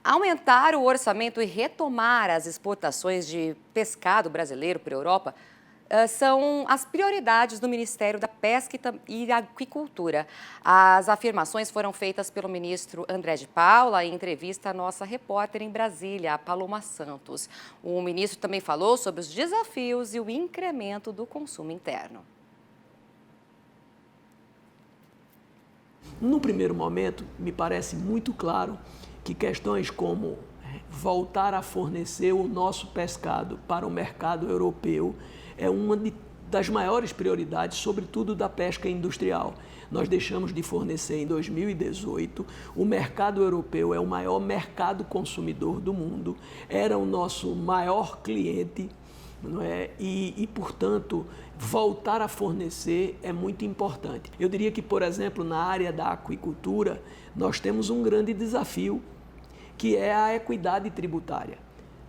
Aumentar o orçamento e retomar as exportações de pescado brasileiro para a Europa são as prioridades do Ministério da Pesca e Aquicultura. As afirmações foram feitas pelo ministro André de Paula em entrevista à nossa repórter em Brasília, a Paloma Santos. O ministro também falou sobre os desafios e o incremento do consumo interno. No primeiro momento, me parece muito claro que questões como voltar a fornecer o nosso pescado para o mercado europeu é uma das maiores prioridades, sobretudo da pesca industrial. Nós deixamos de fornecer em 2018, o mercado europeu é o maior mercado consumidor do mundo, era o nosso maior cliente, não é? Portanto, voltar a fornecer é muito importante. Eu diria que, por exemplo, na área da aquicultura, nós temos um grande desafio, que é a equidade tributária.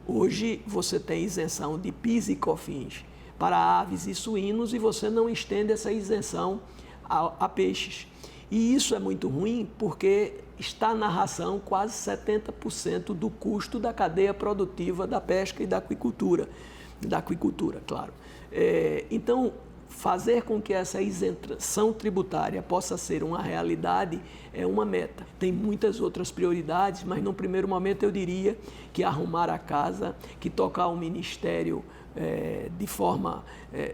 Hoje você tem isenção de PIS e COFINS para aves e suínos e você não estende essa isenção a peixes. E isso é muito ruim porque está na ração quase 70% do custo da cadeia produtiva da pesca e da aquicultura, claro. Então, fazer com que essa isenção tributária possa ser uma realidade é uma meta. Tem muitas outras prioridades, mas no primeiro momento eu diria que arrumar a casa, que tocar o Ministério de forma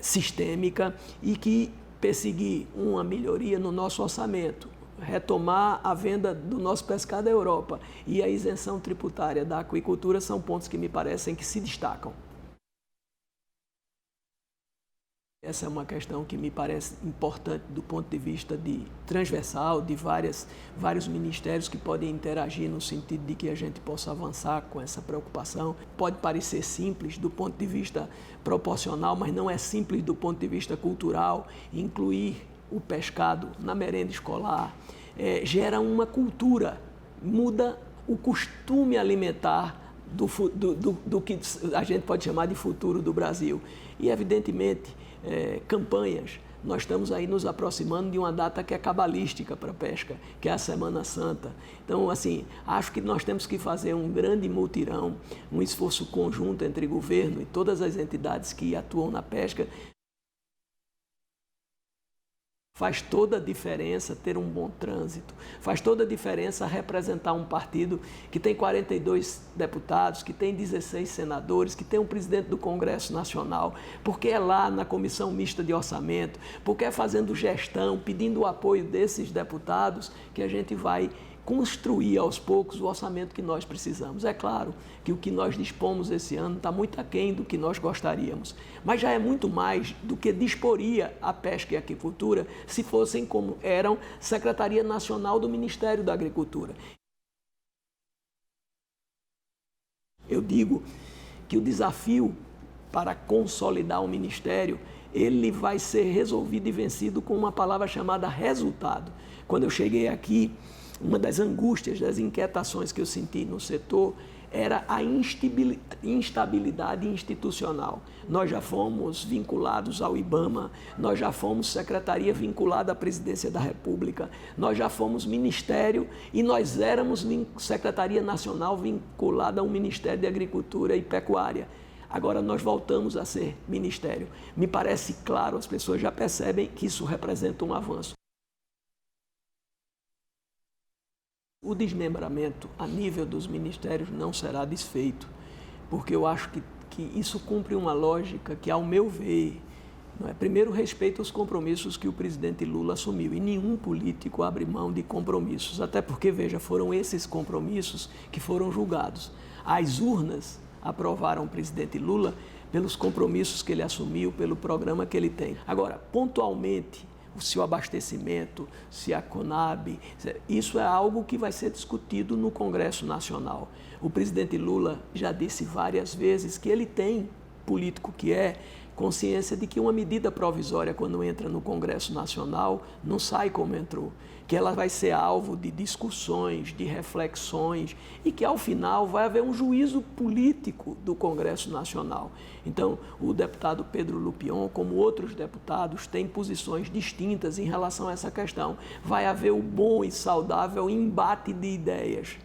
sistêmica e que perseguir uma melhoria no nosso orçamento, retomar a venda do nosso pescado à Europa e a isenção tributária da aquicultura são pontos que me parecem que se destacam. Essa é uma questão que me parece importante do ponto de vista transversal, de vários ministérios que podem interagir no sentido de que a gente possa avançar com essa preocupação. Pode parecer simples do ponto de vista proporcional, mas não é simples do ponto de vista cultural. Incluir o pescado na merenda escolar gera uma cultura, muda o costume alimentar do que a gente pode chamar de futuro do Brasil. E, evidentemente, campanhas. Nós estamos aí nos aproximando de uma data que é cabalística para a pesca, que é a Semana Santa. Então, assim, acho que nós temos que fazer um grande mutirão, um esforço conjunto entre governo e todas as entidades que atuam na pesca. Faz toda a diferença ter um bom trânsito, faz toda a diferença representar um partido que tem 42 deputados, que tem 16 senadores, que tem um presidente do Congresso Nacional, porque é lá na Comissão Mista de Orçamento, porque é fazendo gestão, pedindo o apoio desses deputados que a gente vai construir aos poucos o orçamento que nós precisamos. É claro que o que nós dispomos esse ano está muito aquém do que nós gostaríamos, mas já é muito mais do que disporia a pesca e a aquicultura se fossem como eram Secretaria Nacional do Ministério da Agricultura. Eu digo que o desafio para consolidar o Ministério, ele vai ser resolvido e vencido com uma palavra chamada resultado. Quando eu cheguei aqui, uma das angústias, das inquietações que eu senti no setor era a instabilidade institucional. Nós já fomos vinculados ao IBAMA, nós já fomos secretaria vinculada à Presidência da República, nós já fomos ministério e nós éramos Secretaria Nacional vinculada ao Ministério de Agricultura e Pecuária. Agora nós voltamos a ser ministério. Me parece claro, as pessoas já percebem que isso representa um avanço. O desmembramento a nível dos ministérios não será desfeito, porque eu acho que isso cumpre uma lógica que, ao meu ver, primeiro respeita os compromissos que o presidente Lula assumiu, e nenhum político abre mão de compromissos, até porque, veja, foram esses compromissos que foram julgados. As urnas aprovaram o presidente Lula pelos compromissos que ele assumiu, pelo programa que ele tem. Agora, pontualmente, se o abastecimento, se a Conab, isso é algo que vai ser discutido no Congresso Nacional. O presidente Lula já disse várias vezes que ele tem, político que é, consciência de que uma medida provisória, quando entra no Congresso Nacional, não sai como entrou, que ela vai ser alvo de discussões, de reflexões e que, ao final, vai haver um juízo político do Congresso Nacional. Então, o deputado Pedro Lupion, como outros deputados, têm posições distintas em relação a essa questão. Vai haver o bom e saudável embate de ideias.